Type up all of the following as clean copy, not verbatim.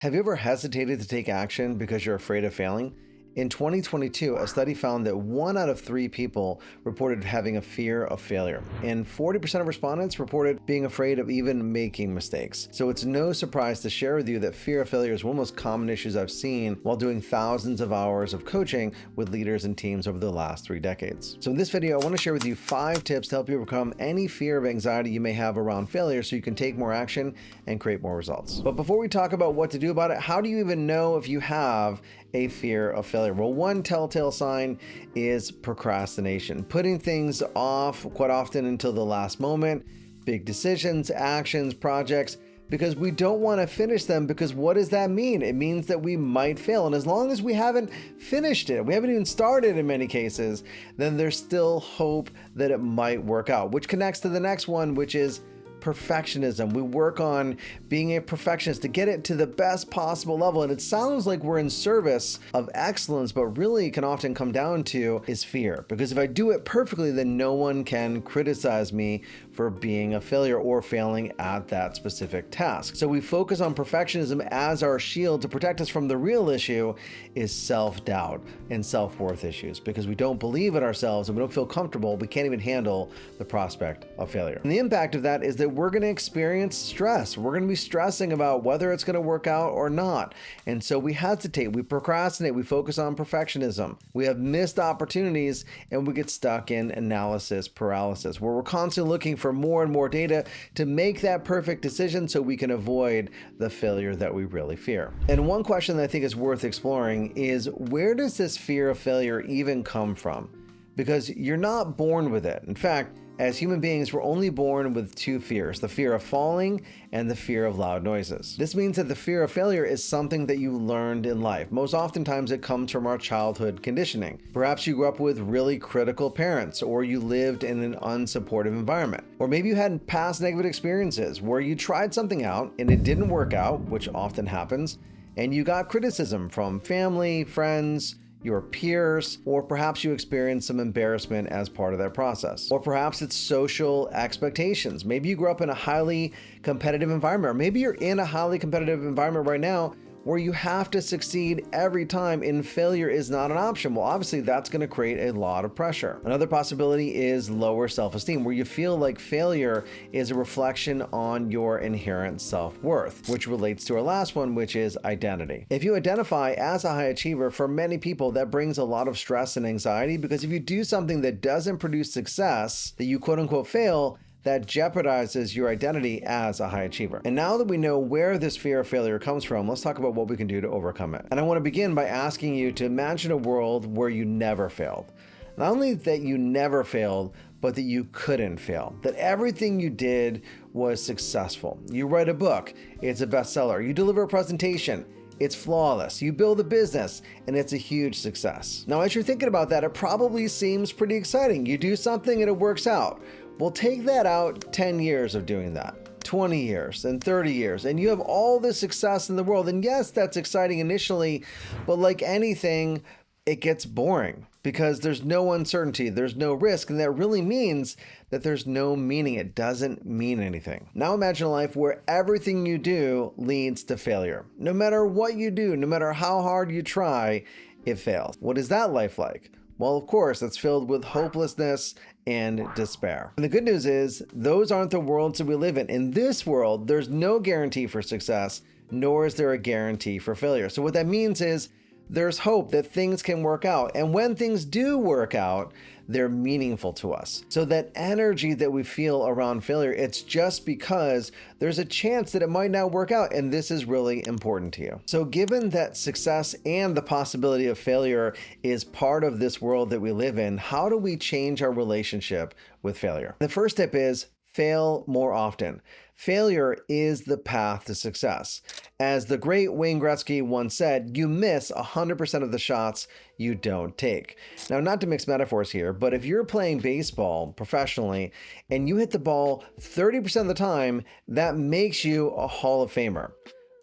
Have you ever hesitated to take action because you're afraid of failing? In 2022, a study found that 1 out of 3 people reported having a fear of failure, and 40% of respondents reported being afraid of even making mistakes. So it's no surprise to share with you that fear of failure is one of the most common issues I've seen while doing thousands of hours of coaching with leaders and teams over the last 3 decades. So in this video, I want to share with you 5 tips to help you overcome any fear of anxiety you may have around failure so you can take more action and create more results. But before we talk about what to do about it, how do you even know if you have a fear of failure? Well, one telltale sign is procrastination, putting things off quite often until the last moment, big decisions, actions, projects, because we don't want to finish them. Because what does that mean? It means that we might fail. And as long as we haven't finished it, we haven't even started in many cases, then there's still hope that it might work out, which connects to the next one, which is perfectionism. We work on being a perfectionist to get it to the best possible level. And it sounds like we're in service of excellence, but really can often come down to is fear. Because if I do it perfectly, then no one can criticize me for being a failure or failing at that specific task. So we focus on perfectionism as our shield to protect us from the real issue is self-doubt and self-worth issues, because we don't believe in ourselves and we don't feel comfortable. We can't even handle the prospect of failure. And the impact of that is that we're going to experience stress. We're going to be stressing about whether it's going to work out or not. And so we hesitate, we procrastinate, we focus on perfectionism. We have missed opportunities and we get stuck in analysis paralysis, where we're constantly looking for more and more data to make that perfect decision so we can avoid the failure that we really fear. And one question that I think is worth exploring is, where does this fear of failure even come from? Because you're not born with it. In fact, as human beings, we're only born with 2 fears, the fear of falling and the fear of loud noises. This means that the fear of failure is something that you learned in life. Most oftentimes it comes from our childhood conditioning. Perhaps you grew up with really critical parents, or you lived in an unsupportive environment. Or maybe you had past negative experiences where you tried something out and it didn't work out, which often happens, and you got criticism from family, friends, your peers, or perhaps you experienced some embarrassment as part of that process. Or perhaps it's social expectations. Maybe you grew up in a highly competitive environment, or maybe you're in a highly competitive environment right now where you have to succeed every time and failure is not an option. Well, obviously that's going to create a lot of pressure. Another possibility is lower self-esteem, where you feel like failure is a reflection on your inherent self-worth, which relates to our last one, which is identity. If you identify as a high achiever, for many people that brings a lot of stress and anxiety, because if you do something that doesn't produce success, that you quote unquote fail, that jeopardizes your identity as a high achiever. And now that we know where this fear of failure comes from, let's talk about what we can do to overcome it. And I want to begin by asking you to imagine a world where you never failed. Not only that you never failed, but that you couldn't fail. That everything you did was successful. You write a book, it's a bestseller. You deliver a presentation, it's flawless. You build a business and it's a huge success. Now, as you're thinking about that, it probably seems pretty exciting. You do something and it works out. Well, take that out 10 years of doing that, 20 years and 30 years, and you have all the success in the world. And yes, that's exciting initially, but like anything, it gets boring because there's no uncertainty, there's no risk, and that really means that there's no meaning. It doesn't mean anything. Now imagine a life where everything you do leads to failure. No matter what you do, no matter how hard you try, it fails. What is that life like? Well, of course, it's filled with hopelessness and despair. And the good news is, those aren't the worlds that we live in. In this world, there's no guarantee for success, nor is there a guarantee for failure. So what that means is, there's hope that things can work out. And when things do work out, they're meaningful to us. So that energy that we feel around failure, it's just because there's a chance that it might not work out. And this is really important to you. So given that success and the possibility of failure is part of this world that we live in, how do we change our relationship with failure? The first tip is fail more often. Failure is the path to success. As the great Wayne Gretzky once said, you miss 100% of the shots you don't take. Now, not to mix metaphors here, but if you're playing baseball professionally and you hit the ball 30% of the time, that makes you a Hall of Famer.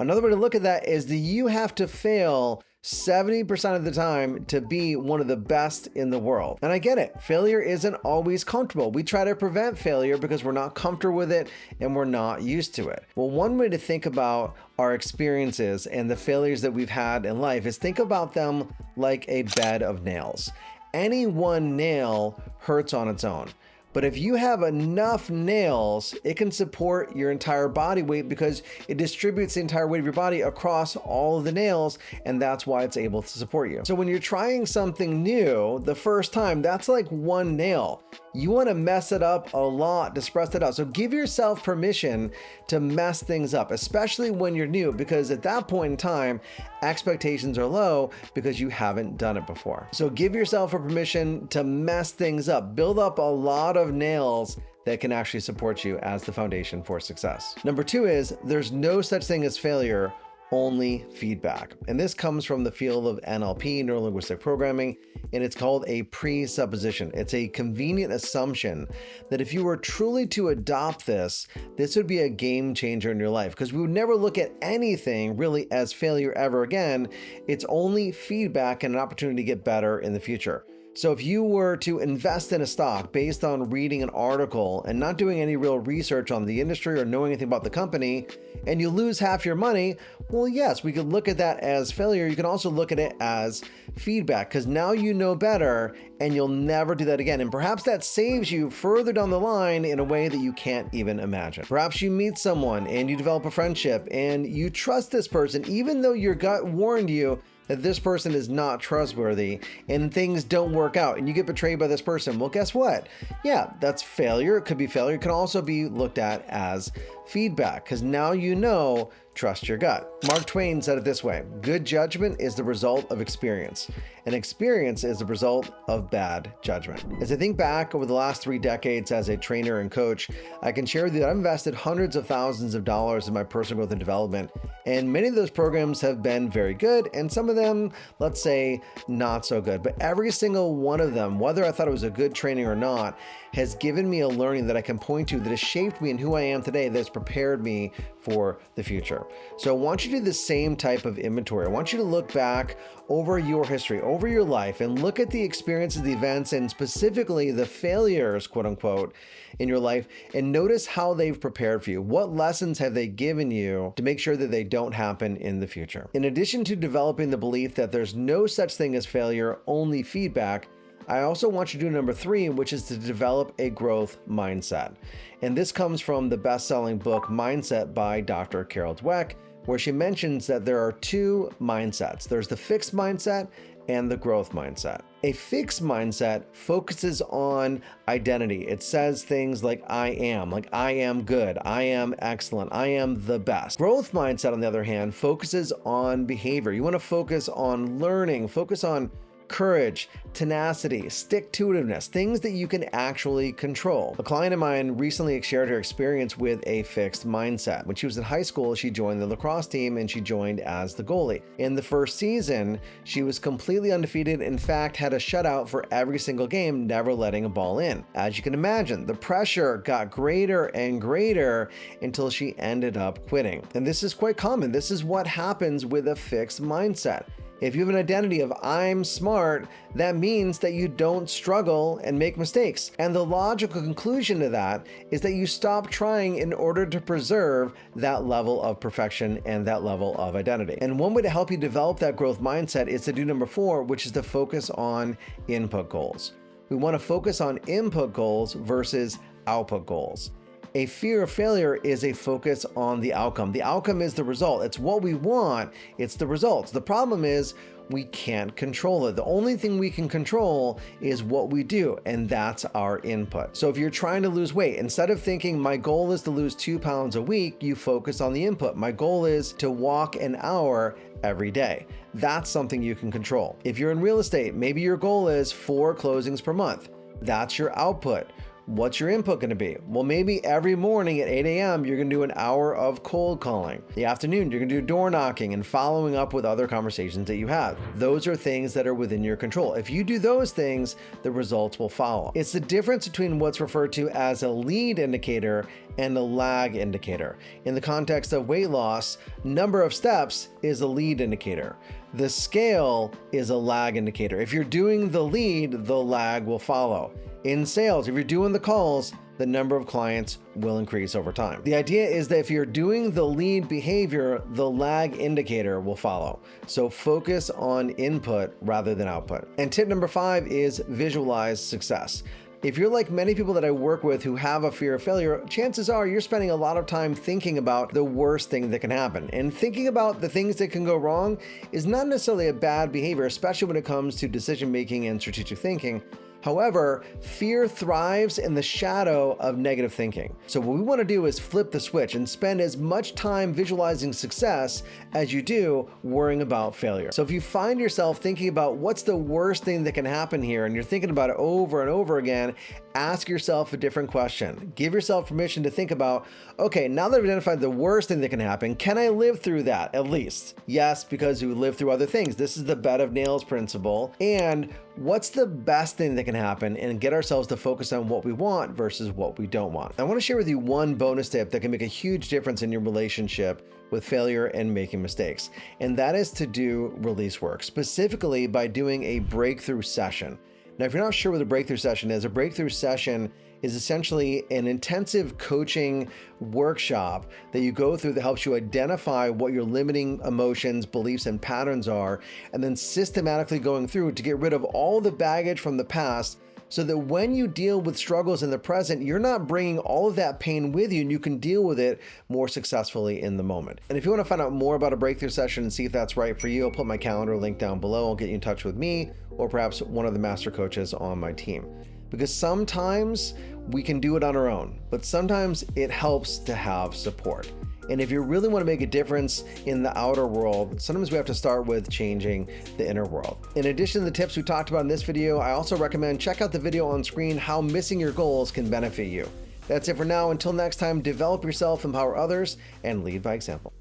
Another way to look at that is that you have to fail 70% of the time to be one of the best in the world. And I get it. Failure isn't always comfortable. We try to prevent failure because we're not comfortable with it and we're not used to it. Well, one way to think about our experiences and the failures that we've had in life is think about them like a bed of nails. Any one nail hurts on its own. But if you have enough nails, it can support your entire body weight because it distributes the entire weight of your body across all of the nails, and that's why it's able to support you. So when you're trying something new the first time, that's like one nail. You want to mess it up a lot to spread it out. So give yourself permission to mess things up, especially when you're new, because at that point in time, expectations are low because you haven't done it before. So give yourself a permission to mess things up. Build up a lot of nails that can actually support you as the foundation for success. Number 2 is there's no such thing as failure, only feedback. And this comes from the field of NLP, neuro-linguistic programming, and it's called a presupposition. It's a convenient assumption that if you were truly to adopt this would be a game changer in your life, because we would never look at anything really as failure ever again. It's only feedback and an opportunity to get better in the future. So if you were to invest in a stock based on reading an article and not doing any real research on the industry or knowing anything about the company, and you lose half your money, well, yes, we could look at that as failure. You can also look at it as feedback, because now you know better and you'll never do that again. And perhaps that saves you further down the line in a way that you can't even imagine. Perhaps you meet someone and you develop a friendship and you trust this person, even though your gut warned you that this person is not trustworthy and things don't work out and you get betrayed by this person. Well, guess what? Yeah, that's failure. It could be failure. It can also be looked at as feedback, because now you know, trust your gut. Mark Twain said it this way: good judgment is the result of experience, and experience is the result of bad judgment. As I think back over the last 3 decades as a trainer and coach, I can share with you that I've invested hundreds of thousands of dollars in my personal growth and development, and many of those programs have been very good, and some of them, let's say, not so good. But every single one of them, whether I thought it was a good training or not, has given me a learning that I can point to that has shaped me in who I am today, that has prepared me for the future. So I want you to do the same type of inventory. I want you to look back over your history, over your life, and look at the experiences, the events, and specifically the failures, quote unquote, in your life, and notice how they've prepared for you. What lessons have they given you to make sure that they don't happen in the future? In addition to developing the belief that there's no such thing as failure, only feedback, I also want you to do number 3, which is to develop a growth mindset. And this comes from the best-selling book Mindset by Dr. Carol Dweck, where she mentions that there are 2 mindsets. There's the fixed mindset and the growth mindset. A fixed mindset focuses on identity. It says things like I am good, I am excellent, I am the best. Growth mindset, on the other hand, focuses on behavior. You want to focus on learning, focus on courage, tenacity, stick-to-itiveness, things that you can actually control. A client of mine recently shared her experience with a fixed mindset. When she was in high school, she joined the lacrosse team and she joined as the goalie. In the first season, she was completely undefeated, in fact, had a shutout for every single game, never letting a ball in. As you can imagine, the pressure got greater and greater until she ended up quitting. And this is quite common. This is what happens with a fixed mindset. If you have an identity of I'm smart, that means that you don't struggle and make mistakes. And the logical conclusion to that is that you stop trying in order to preserve that level of perfection and that level of identity. And one way to help you develop that growth mindset is to do number 4, which is to focus on input goals. We want to focus on input goals versus output goals. A fear of failure is a focus on the outcome. The outcome is the result. It's what we want. It's the results. The problem is we can't control it. The only thing we can control is what we do, and that's our input. So if you're trying to lose weight, instead of thinking my goal is to lose 2 pounds a week, you focus on the input. My goal is to walk an hour every day. That's something you can control. If you're in real estate, maybe your goal is 4 closings per month. That's your output. What's your input going to be? Well, maybe every morning at 8 a.m., you're going to do an hour of cold calling. The afternoon, you're going to do door knocking and following up with other conversations that you had. Those are things that are within your control. If you do those things, the results will follow. It's the difference between what's referred to as a lead indicator and a lag indicator. In the context of weight loss, number of steps is a lead indicator. The scale is a lag indicator. If you're doing the lead, the lag will follow. In sales, if you're doing the calls, the number of clients will increase over time. The idea is that if you're doing the lead behavior, the lag indicator will follow. So focus on input rather than output. And tip number 5 is visualize success. If you're like many people that I work with who have a fear of failure, chances are you're spending a lot of time thinking about the worst thing that can happen. And thinking about the things that can go wrong is not necessarily a bad behavior, especially when it comes to decision making and strategic thinking. However, fear thrives in the shadow of negative thinking. So what we want to do is flip the switch and spend as much time visualizing success as you do worrying about failure. So if you find yourself thinking about what's the worst thing that can happen here, and you're thinking about it over and over again, ask yourself a different question. Give yourself permission to think about, okay, now that I've identified the worst thing that can happen, can I live through that at least? Yes, because you live through other things. This is the bed of nails principle. And what's the best thing that can happen, and get ourselves to focus on what we want versus what we don't want. I want to share with you one bonus tip that can make a huge difference in your relationship with failure and making mistakes. And that is to do release work, specifically by doing a breakthrough session. Now, if you're not sure what a breakthrough session is, a breakthrough session is essentially an intensive coaching workshop that you go through that helps you identify what your limiting emotions, beliefs, and patterns are, and then systematically going through to get rid of all the baggage from the past, so that when you deal with struggles in the present, you're not bringing all of that pain with you, and you can deal with it more successfully in the moment. And if you want to find out more about a breakthrough session and see if that's right for you, I'll put my calendar link down below. I'll get you in touch with me or perhaps one of the master coaches on my team. Because sometimes we can do it on our own, but sometimes it helps to have support. And if you really want to make a difference in the outer world, sometimes we have to start with changing the inner world. In addition to the tips we talked about in this video, I also recommend check out the video on screen, How Missing Your Goals Can Benefit You. That's it for now. Until next time, develop yourself, empower others, and lead by example.